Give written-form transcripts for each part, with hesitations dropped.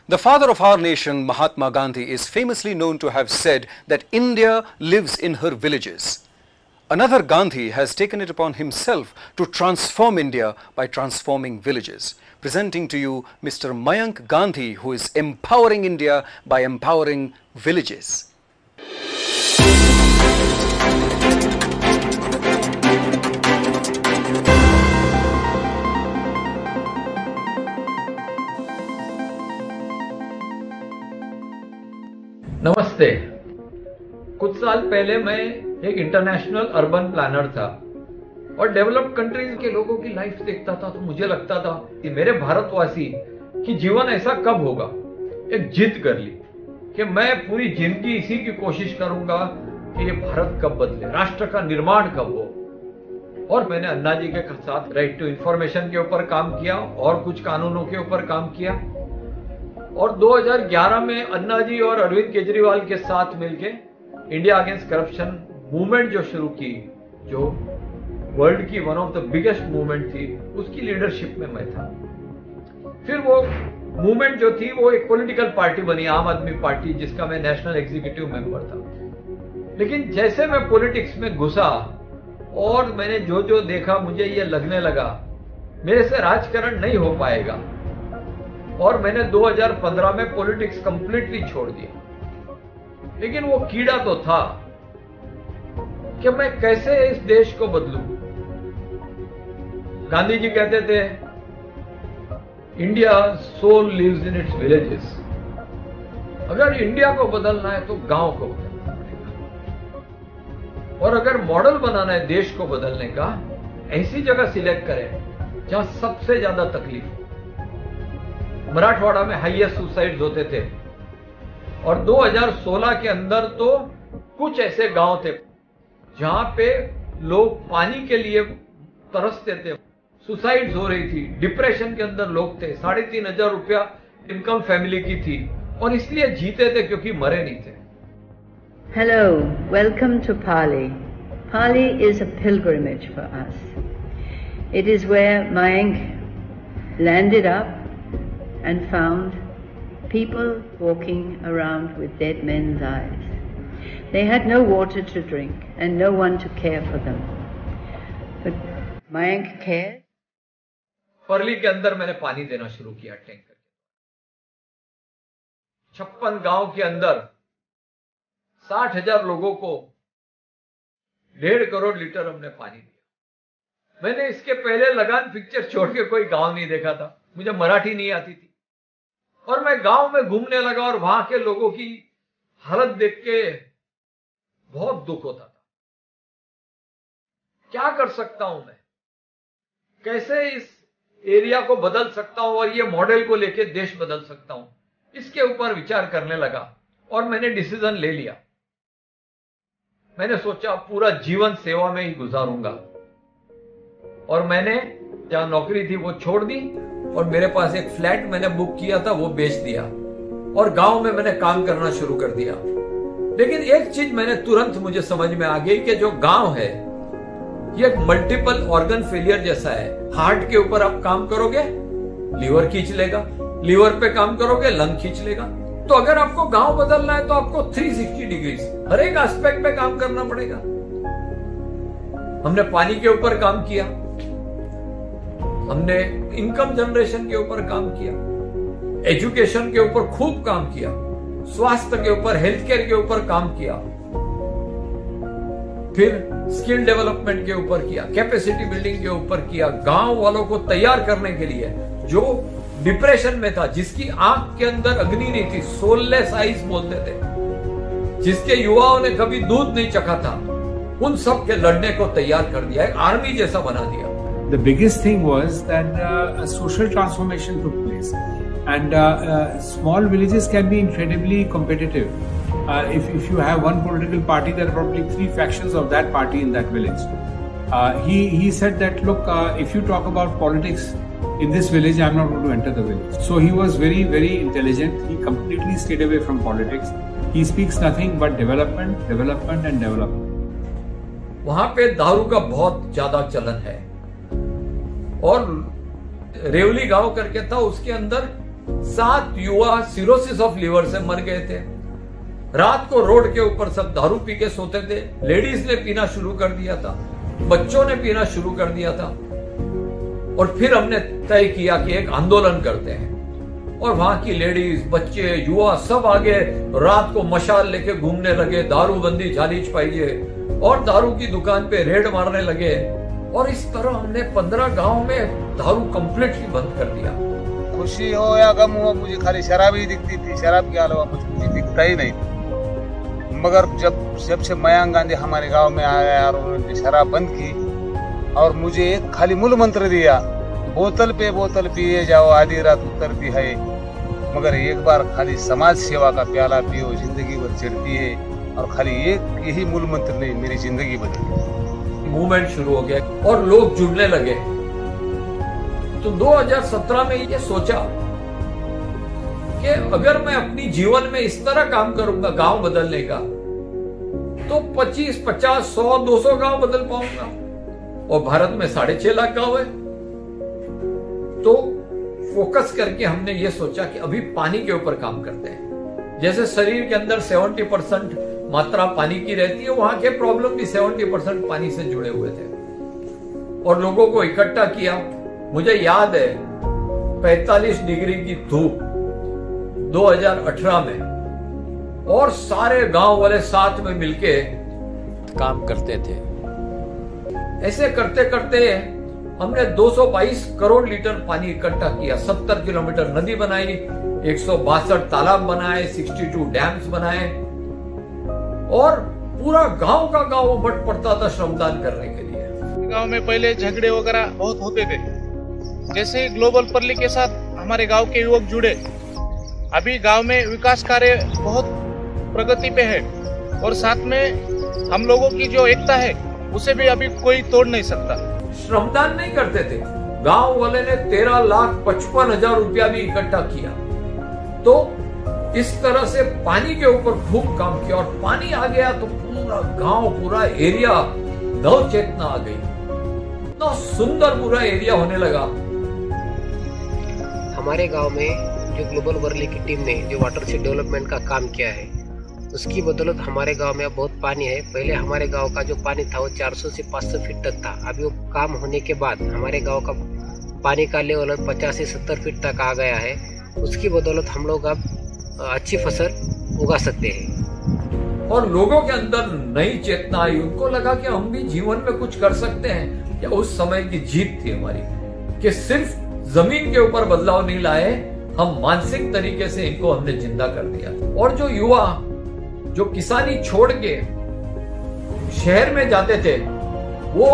The father of our nation, Mahatma Gandhi, is famously known to have said that India lives in her villages. Another Gandhi has taken it upon himself to transform India by transforming villages. Presenting to you Mr. Mayank Gandhi, who is empowering India by empowering villages. नमस्ते। कुछ साल पहले मैं एक international urban planner था और developed countries के लोगों की लाइफ देखता था तो मुझे लगता था कि मेरे भारतवासी की जीवन ऐसा कब होगा। एक जिद कर ली कि मैं पूरी जिंदगी इसी की कोशिश करूंगा कि ये भारत कब बदले, राष्ट्र का निर्माण कब हो। और मैंने अन्ना जी के साथ राइट टू इंफॉर्मेशन के ऊपर काम किया और कुछ कानूनों के ऊपर काम किया और 2011 में अन्ना जी और अरविंद केजरीवाल के साथ मिलके इंडिया अगेंस्ट करप्शन मूवमेंट जो शुरू की, जो वर्ल्ड की one of the biggest movement थी, उसकी लीडरशिप में मैं था। फिर वो मूवमेंट जो थी वो एक पॉलिटिकल पार्टी बनी, आम आदमी पार्टी, जिसका मैं नेशनल एग्जीक्यूटिव मेंबर था। लेकिन जैसे मैं पॉलिटिक्स में घुसा और मैंने जो जो देखा, मुझे ये लगने लगा मेरे से राजकारण नहीं हो पाएगा और मैंने 2015 में पॉलिटिक्स कंप्लीटली छोड़ दिया। लेकिन वो कीड़ा तो था कि मैं कैसे इस देश को बदलूं। गांधी जी कहते थे India soul lives in its villages. अगर इंडिया को बदलना है तो गांव को बदलना पड़ेगा और अगर मॉडल बनाना है देश को बदलने का, ऐसी जगह सिलेक्ट करें जहां सबसे ज्यादा तकलीफ हो। मराठवाड़ा में हाईएस्ट सुसाइड्स होते थे और 2016 के अंदर तो कुछ ऐसे गांव थे जहां पे लोग पानी के लिए तरसते थे, सुसाइड्स हो रही थी, डिप्रेशन के अंदर लोग थे। 3,500 रुपया इनकम फैमिली की थी और इसलिए जीते थे क्योंकि मरे नहीं थे। Hello, welcome to Pali. Pali is a pilgrimage for us. It is where Mayank landed up and found people walking around with dead men's eyes. They had no water to drink and no one to care for them. But Mayank cared. परली के अंदर मैंने पानी देना शुरू किया tanker. 56 गांव के अंदर 60,000 लोगों को 1.5 करोड़ लीटर हमने पानी दिया। मैंने इसके पहले लगान पिक्चर छोड़ के कोई गांव नहीं देखा था, मुझे मराठी नहीं आती थी और मैं गांव में घूमने लगा और वहां के लोगों की हालत देख के बहुत दुख होता था। क्या कर सकता हूं मैं, कैसे इस एरिया को बदल सकता हूं और ये मॉडल को लेके देश बदल सकता हूं, इसके ऊपर विचार करने लगा और मैंने डिसीजन ले लिया। मैंने सोचा पूरा जीवन सेवा में ही गुजारूंगा और मैंने जहां नौकरी थी वो छोड़ दी और मेरे पास एक फ्लैट मैंने बुक किया था वो बेच दिया और गांव में मैंने काम करना शुरू कर दिया। लेकिन एक चीज मैंने तुरंत मुझे समझ में आ गई कि जो गांव है ये एक मल्टीपल ऑर्गन फेलियर जैसा है। हार्ट के ऊपर आप काम करोगे लीवर खींच लेगा, लीवर पे काम करोगे लंग खींच लेगा। तो अगर आपको गांव बदलना है तो आपको 360 डिग्री हर एक एस्पेक्ट पे काम करना पड़ेगा। हमने पानी के ऊपर काम किया, हमने इनकम जनरेशन के ऊपर काम किया, एजुकेशन के ऊपर खूब काम किया, स्वास्थ्य के ऊपर, हेल्थ केयर के ऊपर काम किया, फिर स्किल डेवलपमेंट के ऊपर किया, कैपेसिटी बिल्डिंग के ऊपर किया। गांव वालों को तैयार करने के लिए जो डिप्रेशन में था, जिसकी आंख के अंदर अग्नि नहीं थी, सोललेस आइज बोलते थे, जिसके युवाओं ने कभी दूध नहीं चखा था, उन सब के लड़ने को तैयार कर दिया, एक आर्मी जैसा बना दिया। The biggest thing was that a social transformation took place, and small villages can be incredibly competitive. If you have one political party, there are probably 3 factions of that party in that village. He said that, look, if you talk about politics in this village, I'm not going to enter the village. So he was very, very intelligent. He completely stayed away from politics. He speaks nothing but development, development and development. वहां पे दारू का बहुत ज्यादा चलन है, और रेवली गांव करके था, उसके अंदर 7 युवा सिरोसिस ऑफ लीवर से मर गए थे। रात को रोड के ऊपर सब दारू पी के सोते थे, लेडीज ने पीना शुरू कर दिया था, बच्चों ने पीना शुरू कर दिया था। और फिर हमने तय किया कि एक आंदोलन करते हैं, और वहां की लेडीज, बच्चे, युवा सब आगे रात को मशाल लेके घूमने लगे, दारू बंदी झाली छपाइए, और दारू की दुकान पे रेड मारने लगे। और इस तरह हमने 15 गांव में दारू कंप्लीटली बंद कर दिया। खुशी हो या गम हो, मुझे खाली शराब ही दिखती थी, शराब के अलावा कुछ दिखता ही नहीं। मगर जब से मयंक गांधी हमारे गांव में आ गया और उन्होंने शराब बंद की, और मुझे एक खाली मूल मंत्र दिया, बोतल पे बोतल पिए जाओ, आधी रात उतरती है, मगर एक बार खाली समाज सेवा का प्याला पियो, जिंदगी भर चढ़ती है। और खाली यही मूल मंत्र ने मेरी जिंदगी बदली। मूवमेंट शुरू हो गया और लोग जुड़ने लगे। तो 2017 में ये सोचा कि अगर मैं अपनी जीवन में इस तरह काम करूंगा गांव बदलने का, तो 25, 50, 100, 200 गांव बदल पाऊंगा। और भारत में 6.5 लाख गांव है। तो फोकस करके हमने ये सोचा कि अभी पानी के ऊपर काम करते हैं। जैसे शरीर के अंदर 70% मात्रा पानी की रहती है, वहां के प्रॉब्लम भी 70% पानी से जुड़े हुए थे। और लोगों को इकट्ठा किया। मुझे याद है 45 डिग्री की धूप 2018 में, और सारे गांव वाले साथ में मिलके काम करते थे। ऐसे करते करते हमने 222 करोड़ लीटर पानी इकट्ठा किया, 70 किलोमीटर नदी बनाई, 162 तालाब बनाए, 62 डैम्स बनाए, और पूरा गांव का गांव उमट पड़ता था श्रमदान करने के लिए। गांव में पहले झगड़े वगैरह बहुत होते थे। जैसे ही ग्लोबल पर्ली के साथ हमारे गांव के युवक जुड़े, अभी गांव में विकास कार्य बहुत प्रगति पे है, और साथ में हम लोगों की जो एकता है उसे भी अभी कोई तोड़ नहीं सकता। श्रमदान नहीं करते थे, गांव वाले ने 13,55,000 रुपया भी इकट्ठा किया। तो इस तरह से पानी के ऊपर खूब काम किया, और पानी आ गया तो पूरा गांव, पूरा एरिया नव चेतना आ गई। इतना सुंदर पूरा एरिया होने लगा। हमारे गांव में जो ग्लोबल वर्ली की टीम ने जो वाटरशेड डेवलपमेंट का काम किया है, उसकी बदौलत हमारे गांव में अब बहुत पानी है। पहले हमारे गांव का जो पानी था वो 400 से 500 फीट तक था। अभी वो काम होने के बाद हमारे गांव का पानी का लेवल 50 से 70 फीट तक आ गया है। उसकी बदौलत हम लोग अब अच्छी फसल उगा सकते हैं। और लोगों के अंदर नई चेतना आई, उनको लगा कि हम भी जीवन में कुछ कर सकते हैं। या उस समय की जीत थी हमारी कि सिर्फ जमीन के ऊपर बदलाव नहीं लाए, हम मानसिक तरीके से इनको हमने जिंदा कर दिया। और जो युवा जो किसानी छोड़ के शहर में जाते थे, वो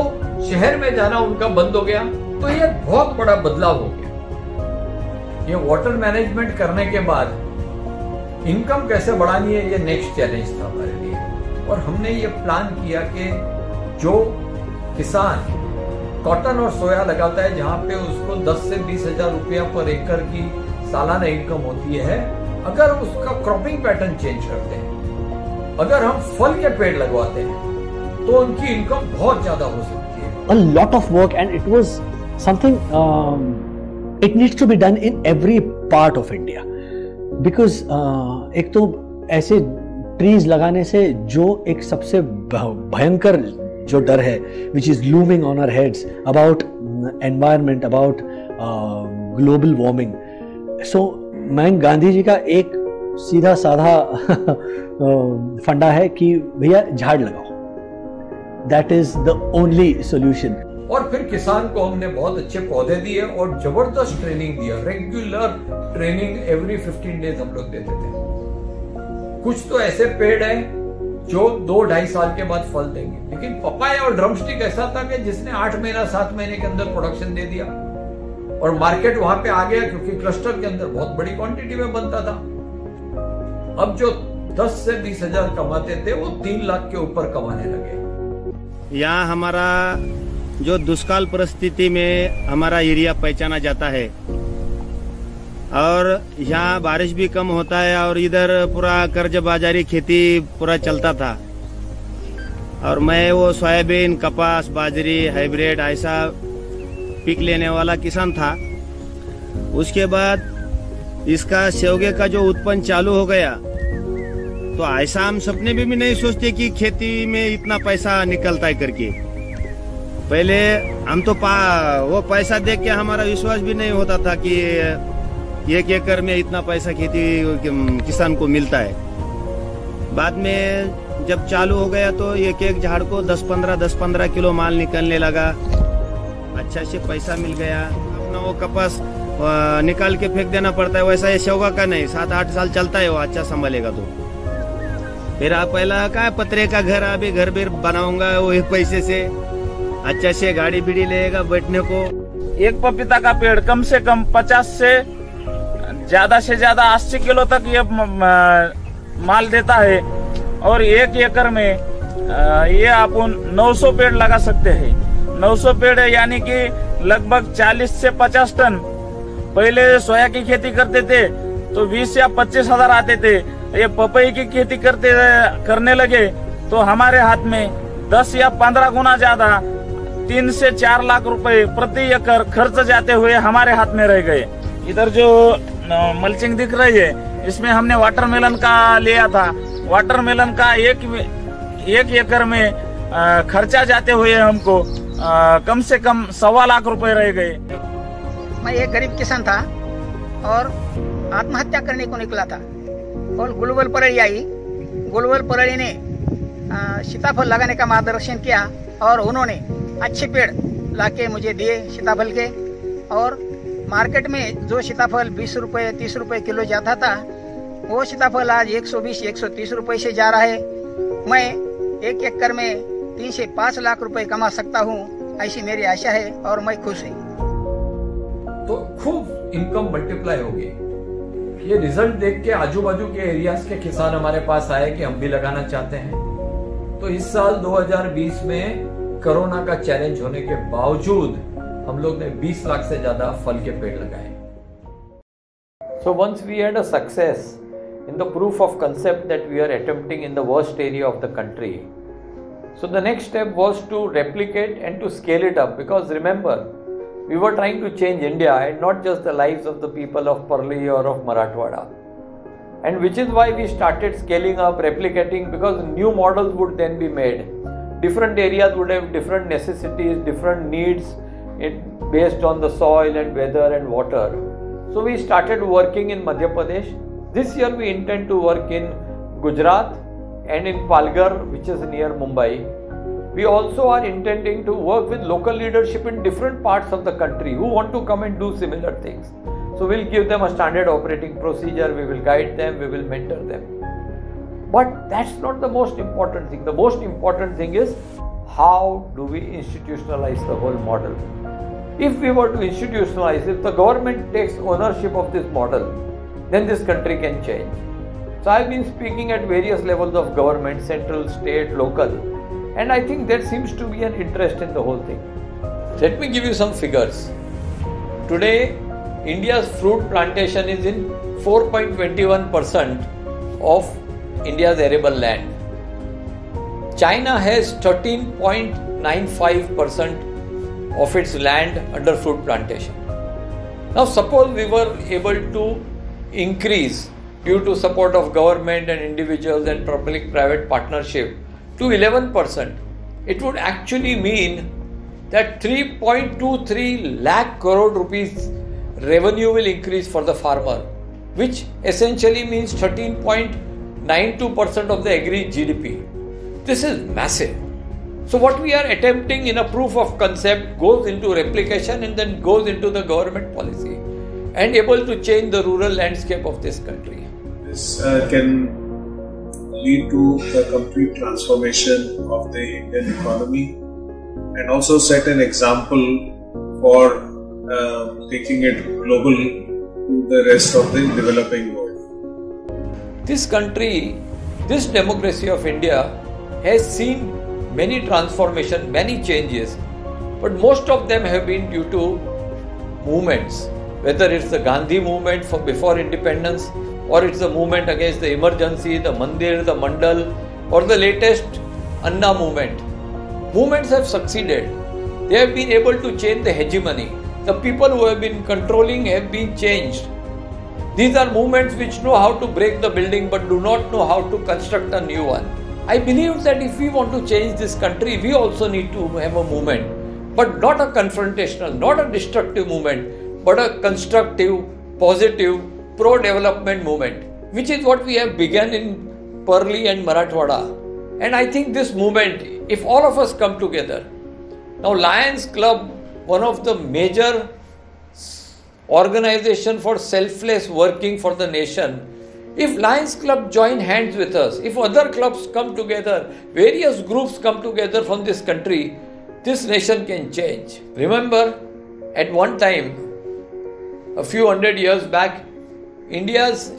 शहर में जाना उनका बंद हो गया। तो ये बहुत बड़ा बदलाव हो गया। ये वाटर मैनेजमेंट करने के बाद इनकम कैसे बढ़ानी है, ये नेक्स्ट चैलेंज था हमारे लिए। और हमने ये प्लान किया कि जो किसान कॉटन और सोया लगाता है, जहां पे उसको 10 से 20 हजार रुपया पर एकड़ की सालाना इनकम होती है, अगर उसका क्रॉपिंग पैटर्न चेंज करते हैं, अगर हम फल के पेड़ लगवाते हैं, तो उनकी इनकम बहुत ज्यादा हो सकती है। A lot of work, and it was something it needs to be done in every part of India, because एक तो ऐसे ट्रीज लगाने से जो एक सबसे भयंकर जो डर है, which is looming on our heads about environment, about global warming. So Mayank Gandhi ji का एक सीधा साधा फंडा है कि भैया झाड़ लगाओ, that is the only solution. और फिर किसान को हमने बहुत अच्छे पौधे दिए और जबरदस्त ट्रेनिंग दिया, रेगुलर ट्रेनिंग एवरी 15 डेज हम लोग देते थे। कुछ तो ऐसे पेड़ हैं जो 2-2.5 साल के बाद फल देंगे। लेकिन पपाया और ड्रमस्टिक ऐसा था कि जिसने 8 महीना 7 महीने के अंदर प्रोडक्शन दे दिया और मार्केट वहां पे आ गया, क्योंकि क्लस्टर के अंदर बहुत बड़ी क्वांटिटी में बनता था। अब जो 10 से 20 हजार कमाते थे वो 3 लाख के ऊपर कमाने लगे। यहाँ हमारा जो दुष्काल परिस्थिति में हमारा एरिया पहचाना जाता है और यहाँ बारिश भी कम होता है और इधर पूरा कर्ज बाजारी खेती पूरा चलता था और मैं वो सोयाबीन, कपास, बाजरी, हाइब्रिड ऐसा पिक लेने वाला किसान था। उसके बाद इसका सेवगे का जो उत्पन्न चालू हो गया तो ऐसा हम सपने में भी नहीं सोचते कि खेती में इतना पैसा निकलता है करके। पहले हम तो वो पैसा देख के हमारा विश्वास भी नहीं होता था कि 1 एकड़ में इतना पैसा खेती किसान को मिलता है। बाद में जब चालू हो गया तो एक झाड़ को 10-15 किलो माल निकलने लगा। अच्छा से पैसा मिल गया। अपना वो कपास निकाल के फेंक देना पड़ता है, वैसा ये सेवगा का नहीं, 7-8 साल चलता है वो, अच्छा संभालेगा तो। फिर आप पहला क्या पतरे का घर, अभी घर भी बनाऊंगा वही पैसे से, अच्छा से गाड़ी बीड़ी लेगा बैठने को। एक पपीता का पेड़ कम से कम 50 से ज्यादा 80 किलो तक ये माल देता है और 1 एकड़ में ये आप 900 पेड़ लगा सकते हैं। 900 पेड़ यानी कि लगभग 40 से 50 टन। पहले सोया की खेती करते थे तो 20 या 25 हजार आते थे। ये पपई की खेती करने लगे तो हमारे हाथ में 10 या 15 गुना ज्यादा 3 से 4 लाख रुपए प्रति एकड़ खर्च जाते हुए हमारे हाथ में रह गए। इधर जो मल्चिंग दिख रही है इसमें हमने वाटरमेलन का लिया था। वाटरमेलन का एक एकड़ में खर्चा जाते हुए हमको कम से कम 1.25 लाख रुपए रह गए। मैं एक गरीब किसान था और आत्महत्या करने को निकला था और ग्लोबल परली आई। ग्लोबल परली ने सीताफल लगाने का मार्गदर्शन किया और उन्होंने अच्छे पेड़ लाके मुझे दिए सीताफल के। और मार्केट में जो सीताफल 20 रुपए 30 रुपए किलो जाता था वो सीताफल आज 120-130 रुपए से जा रहा है। मैं 1 एकड़ में 3 से 5 लाख रुपए कमा सकता हूँ, ऐसी मेरी आशा है और मैं खुश हूँ। तो खूब इनकम मल्टीप्लाई होगी। ये रिजल्ट देख के आजू बाजू के एरियाज के किसान हमारे पास आए कि हम भी लगाना चाहते हैं। तो इस साल 2020 में कोरोना का चैलेंज होने के बावजूद हम लोग ने 20 लाख से ज्यादा फल के पेड़ लगाए। So once we had a success in the proof of concept that we are attempting in the worst area of the country, so the next step was to replicate and to scale it up, because remember, we were trying to change India and not just the lives of the people of Parli or of Marathwada. And which is why we started scaling up, replicating, because new models would then be made. Different areas would have different necessities, different needs based on the soil and weather and water. So we started working in Madhya Pradesh. This year we intend to work in Gujarat and in Palghar, which is near Mumbai. We also are intending to work with local leadership in different parts of the country who want to come and do similar things. So we'll give them a standard operating procedure, we will guide them, we will mentor them. But that's not the most important thing. The most important thing is how do we institutionalize the whole model. If we were to institutionalize, if the government takes ownership of this model, then this country can change. So I've been speaking at various levels of government, central, state, local, and I think there seems to be an interest in the whole thing. Let me give you some figures. Today, India's fruit plantation is in 4.21% of India's arable land. China has 13.95% of its land under fruit plantation. Now suppose we were able to increase, due to support of government and individuals and public-private partnership, to 11%. It would actually mean that 3.23 lakh crore rupees revenue will increase for the farmer, which essentially means 13.92% of the agri GDP. This is massive. So what we are attempting in a proof of concept goes into replication and then goes into the government policy and able to change the rural landscape of this country. This can lead to the complete transformation of the Indian economy and also set an example for taking it global to the rest of the developing world. This country, this democracy of India has seen many transformations, many changes, but most of them have been due to movements, whether it's the Gandhi movement for before independence, or it's the movement against the emergency, the Mandir, the Mandal, or the latest Anna movement. Movements have succeeded. They have been able to change the hegemony. The people who have been controlling have been changed. These are movements which know how to break the building but do not know how to construct a new one. I believe that if we want to change this country, we also need to have a movement, but not a confrontational, not a destructive movement, but a constructive, positive, pro-development movement, which is what we have begun in Parli and Marathwada. And I think this movement, if all of us come together, now Lions Club, one of the major organization for selfless working for the nation, if Lions Club join hands with us, if other clubs come together, various groups come together from this country, this nation can change. Remember, at one time, a few hundred years back, India's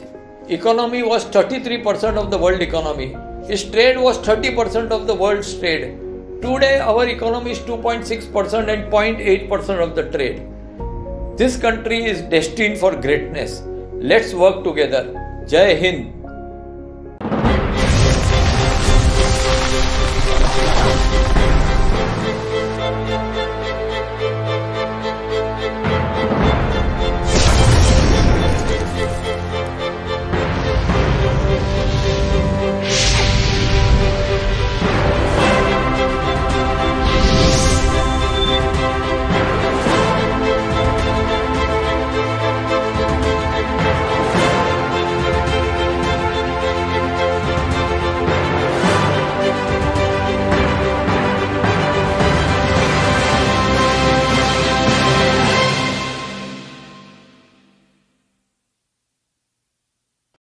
economy was 33% of the world economy. Its trade was 30% of the world's trade. Today, our economy is 2.6% and 0.8% of the trade. This country is destined for greatness. Let's work together. Jai Hind.